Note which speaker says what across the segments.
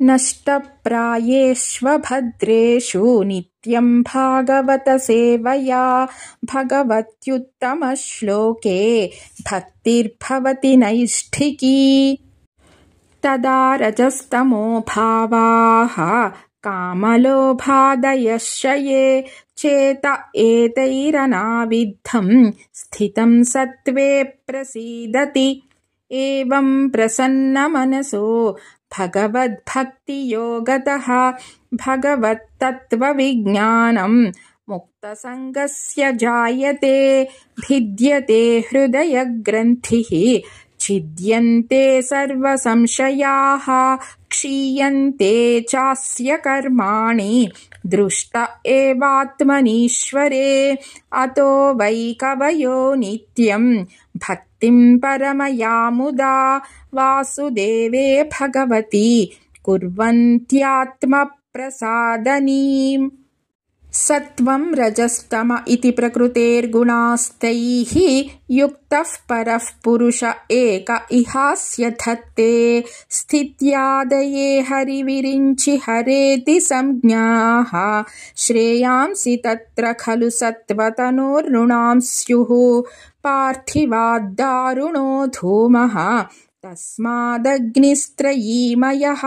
Speaker 1: नष्टप्रायेष्वभद्रेषु नित्यं भागवतसेवया भगवत्युत्तमश्लोके भक्तिर्भवति नैष्ठिकी। तदा रजस्तमो भावाः कामलोभादयश्च ये चेत एतैरनाविद्धं स्थितं सत्त्वे प्रसीदति। एवं प्रसन्नमनसो भगवद्भक्तियोगतः भगवत्तत्त्वविज्ञानं मुक्तसङ्गस्य जायते। भिद्यते हृदयग्रन्थिः छिद्यन्ते सर्वसंशयाः क्षीयन्ते चास्य कर्माणि दृष्ट एवात्मनीश्वरे। अतो वै कवयो नित्यं भक्तिं परमयामुदा वासुदेवे भगवती कुर्वन्त्यात्मप्रसादनीम्। सत्वं रजस्तम इति प्रकृतेर्गुणास्तैः युक्तः परः पुरुष एक इहास्य धत्ते। स्थित्यादये हरिविरिञ्चि हरेति संज्ञाः श्रेयांसि तत्र खलु सत्त्वतनोर्नृणां स्युः। पार्थिवाद्दारुणो धूमः तस्मादग्निस्त्रयीमयः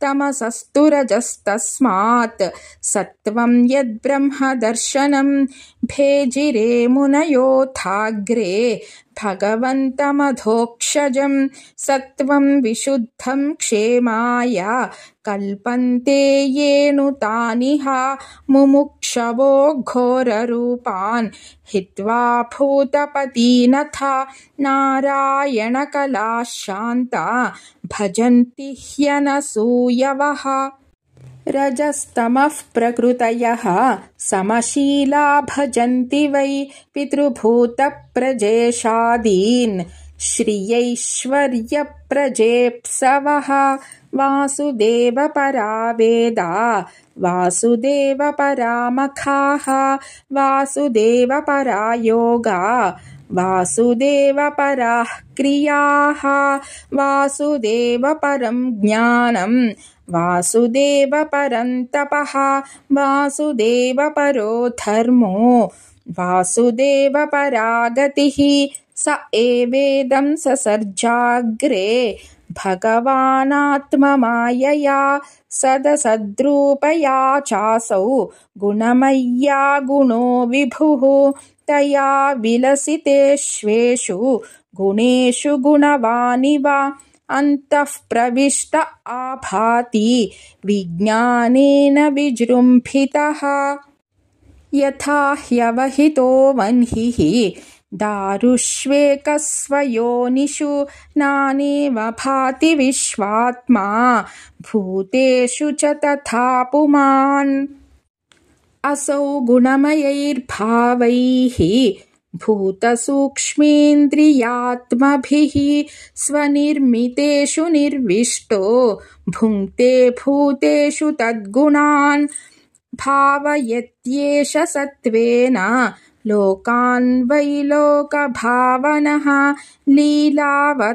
Speaker 1: तमसस्तु रजस्तस्मात् सत्वं यद्ब्रह्मदर्शनं। भेजिरे मुनयोऽथाग्रे भगवन्तमधोक्षजं सत्वं विशुद्धं क्षेमाय कल्पन्ते येऽनुतानिह। मुमुक्षवो घोररूपान् हित्वा भूतपतीनथ नारायणकलाः शान्ता भजन्ति ह्यनसूयवः। रजस्तमः प्रकृतयः समशीला भजन्ति वै पितृभूतप्रजेशादीन् श्रियैश्वर्यप्रजेप्सवः। वासुदेवपरा वेदा वासुदेवपरामखाः वासुदेवपरा योगा वासुदेवपराः क्रियाः वासुदेवपरं ज्ञानं वासुदेवपरं तपः वासुदेवपरो धर्मो वासुदेवपरा गतिः। स एवेदं ससर्जाग्रे भगवानात्ममायया सदसद्रूपया चासौ गुणमय्या गुणो विभुः। तया विलसितेष्वेषु गुणेषु गुणवानिव अन्तः प्रविष्ट आभाति विज्ञानेन विजृम्भितः। यथा ह्यवहितो वह्निः दारुष्वेकस्वयोनिषु नानेव भाति विश्वात्मा भूतेषु च तथा पुमान्। असौ गुणमयैर्भावैः भूतसूक्ष्मेन्द्रियात्मभिः स्वनिर्मितेषु निर्विष्टो भुङ्क्ते भूतेषु तद्गुणान्। भावयत्येष सत्त्वेन लोकान् वै लोकभावनः लीलावतारानुरतो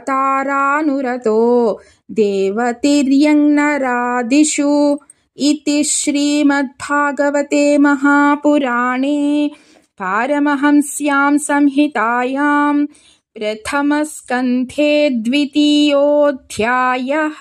Speaker 1: देवतिर्यङ्नरादिषु। इति श्रीमद्भागवते महापुराणे पारमहंस्यां संहितायां प्रथमस्कन्धे द्वितीयोऽध्यायः।